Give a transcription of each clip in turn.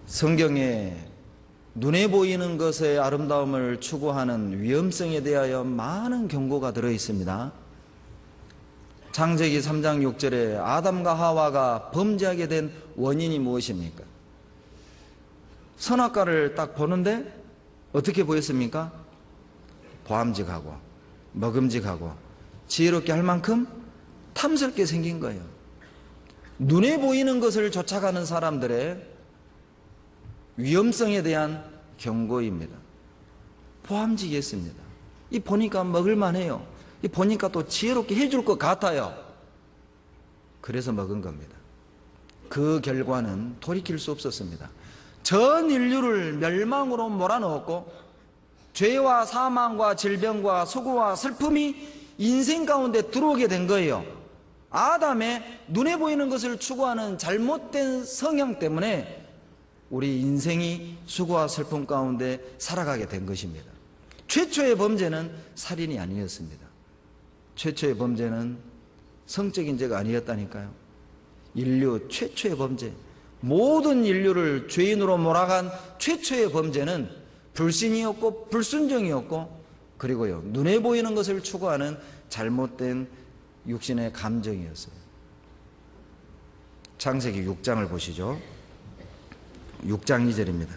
성경에 눈에 보이는 것의 아름다움을 추구하는 위험성에 대하여 많은 경고가 들어 있습니다. 창세기 3장 6절에 아담과 하와가 범죄하게 된 원인이 무엇입니까? 선악과를 딱 보는데 어떻게 보였습니까? 보암직하고 먹음직하고 지혜롭게 할 만큼 탐스럽게 생긴 거예요. 눈에 보이는 것을 쫓아가는 사람들의 위험성에 대한 경고입니다. 보암직했습니다. 이 보니까 먹을만해요. 이 보니까 또 지혜롭게 해줄 것 같아요. 그래서 먹은 겁니다. 그 결과는 돌이킬 수 없었습니다. 전 인류를 멸망으로 몰아넣었고 죄와 사망과 질병과 수고와 슬픔이 인생 가운데 들어오게 된 거예요. 아담의 눈에 보이는 것을 추구하는 잘못된 성향 때문에 우리 인생이 수고와 슬픔 가운데 살아가게 된 것입니다. 최초의 범죄는 살인이 아니었습니다. 최초의 범죄는 성적인 죄가 아니었다니까요. 인류 최초의 범죄, 모든 인류를 죄인으로 몰아간 최초의 범죄는 불신이었고 불순종이었고, 그리고요 눈에 보이는 것을 추구하는 잘못된 육신의 감정이었어요. 창세기 6장을 보시죠. 6장 2절입니다.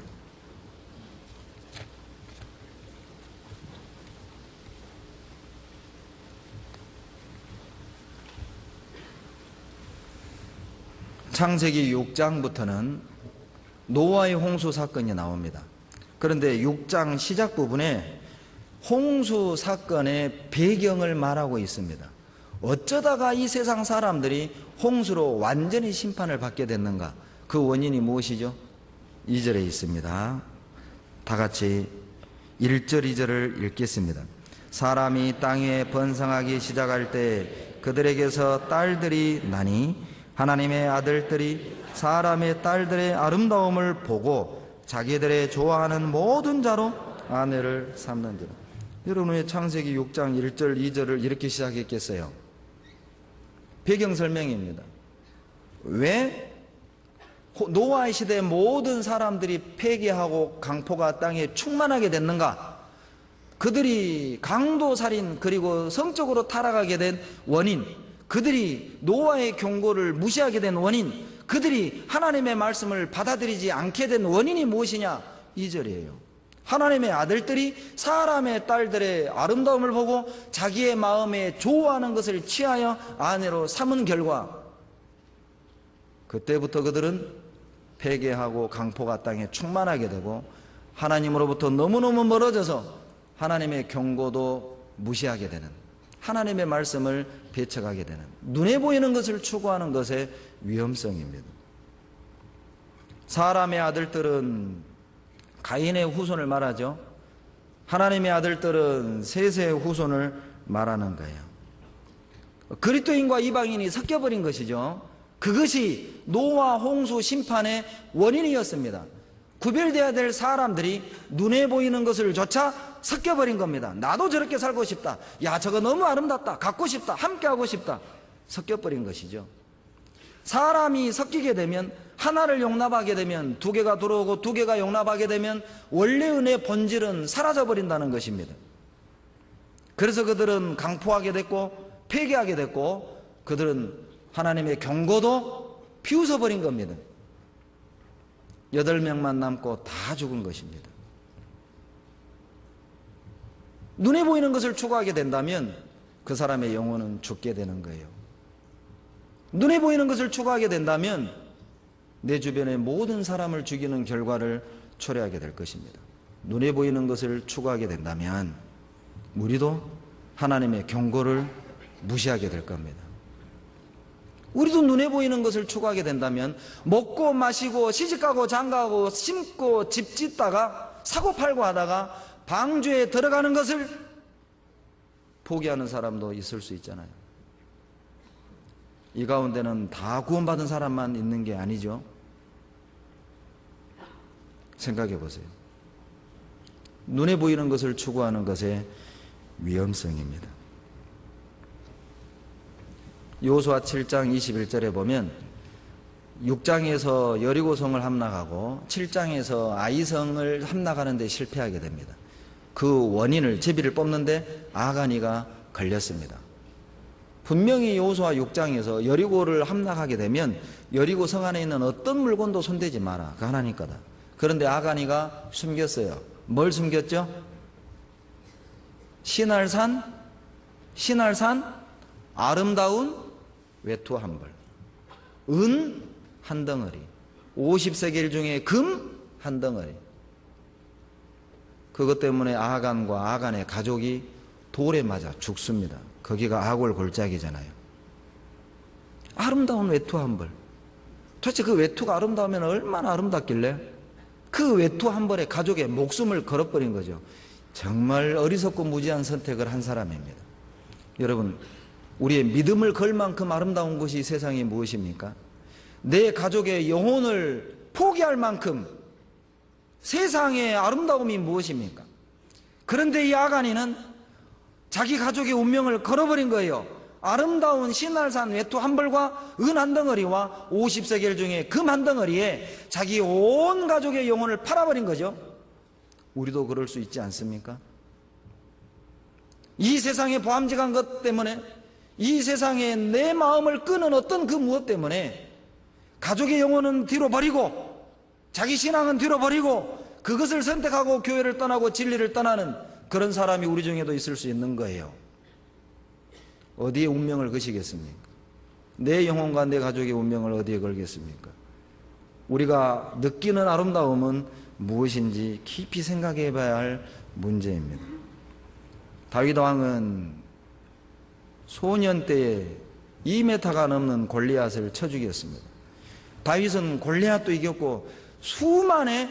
창세기 6장부터는 노아의 홍수 사건이 나옵니다. 그런데 6장 시작 부분에 홍수 사건의 배경을 말하고 있습니다. 어쩌다가 이 세상 사람들이 홍수로 완전히 심판을 받게 됐는가? 그 원인이 무엇이죠? 2절에 있습니다. 다 같이 1절 2절을 읽겠습니다. 사람이 땅에 번성하기 시작할 때 그들에게서 딸들이 나니 하나님의 아들들이 사람의 딸들의 아름다움을 보고 자기들의 좋아하는 모든 자로 아내를 삼는지라. 여러분의 창세기 6장 1절 2절을 이렇게 시작했겠어요? 배경 설명입니다. 왜 노아의 시대의 모든 사람들이 폐괴하고 강포가 땅에 충만하게 됐는가? 그들이 강도살인 그리고 성적으로 타락하게 된 원인, 그들이 노아의 경고를 무시하게 된 원인, 그들이 하나님의 말씀을 받아들이지 않게 된 원인이 무엇이냐? 2절이에요. 하나님의 아들들이 사람의 딸들의 아름다움을 보고 자기의 마음에 좋아하는 것을 취하여 아내로 삼은 결과, 그때부터 그들은 폐괴하고 강포가 땅에 충만하게 되고 하나님으로부터 너무너무 멀어져서 하나님의 경고도 무시하게 되는, 하나님의 말씀을 배척하게 되는, 눈에 보이는 것을 추구하는 것의 위험성입니다. 사람의 아들들은 가인의 후손을 말하죠. 하나님의 아들들은 셋의 후손을 말하는 거예요. 그리스도인과 이방인이 섞여버린 것이죠. 그것이 노아 홍수 심판의 원인이었습니다. 구별되어야 될 사람들이 눈에 보이는 것을 조차 섞여버린 겁니다. 나도 저렇게 살고 싶다. 야, 저거 너무 아름답다. 갖고 싶다. 함께하고 싶다. 섞여버린 것이죠. 사람이 섞이게 되면, 하나를 용납하게 되면 두 개가 들어오고 두 개가 용납하게 되면 원래 은혜의 본질은 사라져버린다는 것입니다. 그래서 그들은 강포하게 됐고 폐괴하게 됐고 그들은 하나님의 경고도 비웃어버린 겁니다. 8명만 남고 다 죽은 것입니다. 눈에 보이는 것을 추구하게 된다면 그 사람의 영혼은 죽게 되는 거예요. 눈에 보이는 것을 추구하게 된다면 내 주변의 모든 사람을 죽이는 결과를 초래하게 될 것입니다. 눈에 보이는 것을 추구하게 된다면 우리도 하나님의 경고를 무시하게 될 겁니다. 우리도 눈에 보이는 것을 추구하게 된다면 먹고 마시고 시집가고 장가가고 심고 집 짓다가 사고팔고 하다가 방주에 들어가는 것을 포기하는 사람도 있을 수 있잖아요. 이 가운데는 다 구원받은 사람만 있는 게 아니죠. 생각해 보세요. 눈에 보이는 것을 추구하는 것의 위험성입니다. 여호수아 7장 21절에 보면 6장에서 여리고성을 함락하고 7장에서 아이성을 함락하는 데 실패하게 됩니다. 그 원인을, 제비를 뽑는데 아간이가 걸렸습니다. 분명히 여호수아 6장에서 여리고를 함락하게 되면 여리고 성 안에 있는 어떤 물건도 손대지 마라. 그 하나님 거다. 그런데 아간이가 숨겼어요. 뭘 숨겼죠? 신할산 아름다운 외투 한 벌, 은 한 덩어리, 50세겔 중에 금 한 덩어리. 그것 때문에 아간과 아간의 가족이 돌에 맞아 죽습니다. 거기가 아골 골짜기잖아요. 아름다운 외투 한 벌. 도대체 그 외투가 아름다우면 얼마나 아름답길래 그 외투 한 벌에 가족의 목숨을 걸어버린 거죠. 정말 어리석고 무지한 선택을 한 사람입니다. 여러분, 우리의 믿음을 걸 만큼 아름다운 것이 세상에 무엇입니까? 내 가족의 영혼을 포기할 만큼 세상의 아름다움이 무엇입니까? 그런데 이 아간이는 자기 가족의 운명을 걸어버린 거예요. 아름다운 신할산 외투 한 벌과 은 한 덩어리와 50세겔 중에 금 한 덩어리에 자기 온 가족의 영혼을 팔아버린 거죠. 우리도 그럴 수 있지 않습니까? 이 세상에 보암직한 것 때문에, 이 세상에 내 마음을 끄는 어떤 그 무엇 때문에 가족의 영혼은 뒤로 버리고 자기 신앙은 뒤로 버리고 그것을 선택하고 교회를 떠나고 진리를 떠나는 그런 사람이 우리 중에도 있을 수 있는 거예요. 어디에 운명을 거시겠습니까? 내 영혼과 내 가족의 운명을 어디에 걸겠습니까? 우리가 느끼는 아름다움은 무엇인지 깊이 생각해 봐야 할 문제입니다. 다윗 왕은 소년 때에 2m가 넘는 골리앗을 쳐 죽였습니다. 다윗은 골리앗도 이겼고 수만의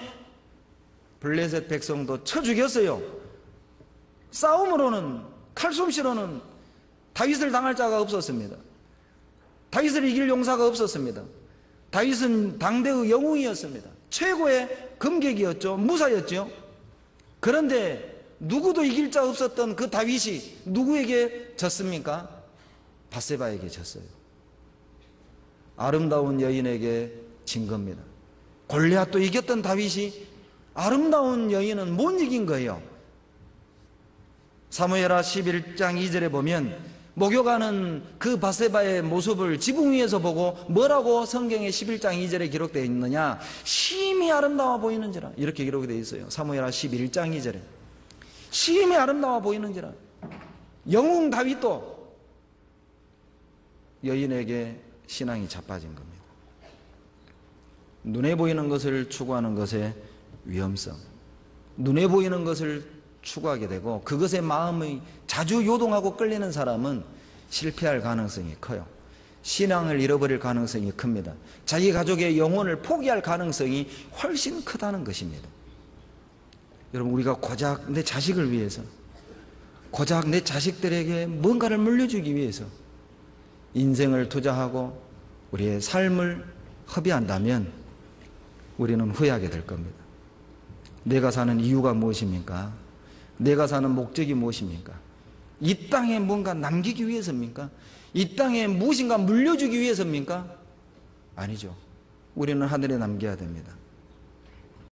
블레셋 백성도 쳐 죽였어요. 싸움으로는, 칼솜씨로는 다윗을 당할 자가 없었습니다. 다윗을 이길 용사가 없었습니다. 다윗은 당대의 영웅이었습니다. 최고의 금객이었죠. 무사였죠. 그런데 누구도 이길 자 없었던 그 다윗이 누구에게 졌습니까? 밧세바에게 졌어요. 아름다운 여인에게 진 겁니다. 골리앗도 이겼던 다윗이 아름다운 여인은 못 이긴 거예요. 사무엘하 11장 2절에 보면 목욕하는 그 밧세바의 모습을 지붕 위에서 보고 뭐라고 성경의 11장 2절에 기록되어 있느냐? 심히 아름다워 보이는지라, 이렇게 기록이 되어 있어요. 사무엘하 11장 2절에 심히 아름다워 보이는지라. 영웅 다윗도 여인에게 신앙이 자빠진 겁니다. 눈에 보이는 것을 추구하는 것의 위험성, 눈에 보이는 것을 추구하게 되고 그것에 마음이 자주 요동하고 끌리는 사람은 실패할 가능성이 커요. 신앙을 잃어버릴 가능성이 큽니다. 자기 가족의 영혼을 포기할 가능성이 훨씬 크다는 것입니다. 여러분, 우리가 고작 내 자식을 위해서, 고작 내 자식들에게 뭔가를 물려주기 위해서 인생을 투자하고 우리의 삶을 허비한다면 우리는 후회하게 될 겁니다. 내가 사는 이유가 무엇입니까? 내가 사는 목적이 무엇입니까? 이 땅에 뭔가 남기기 위해서입니까? 이 땅에 무엇인가 물려주기 위해서입니까? 아니죠. 우리는 하늘에 남겨야 됩니다.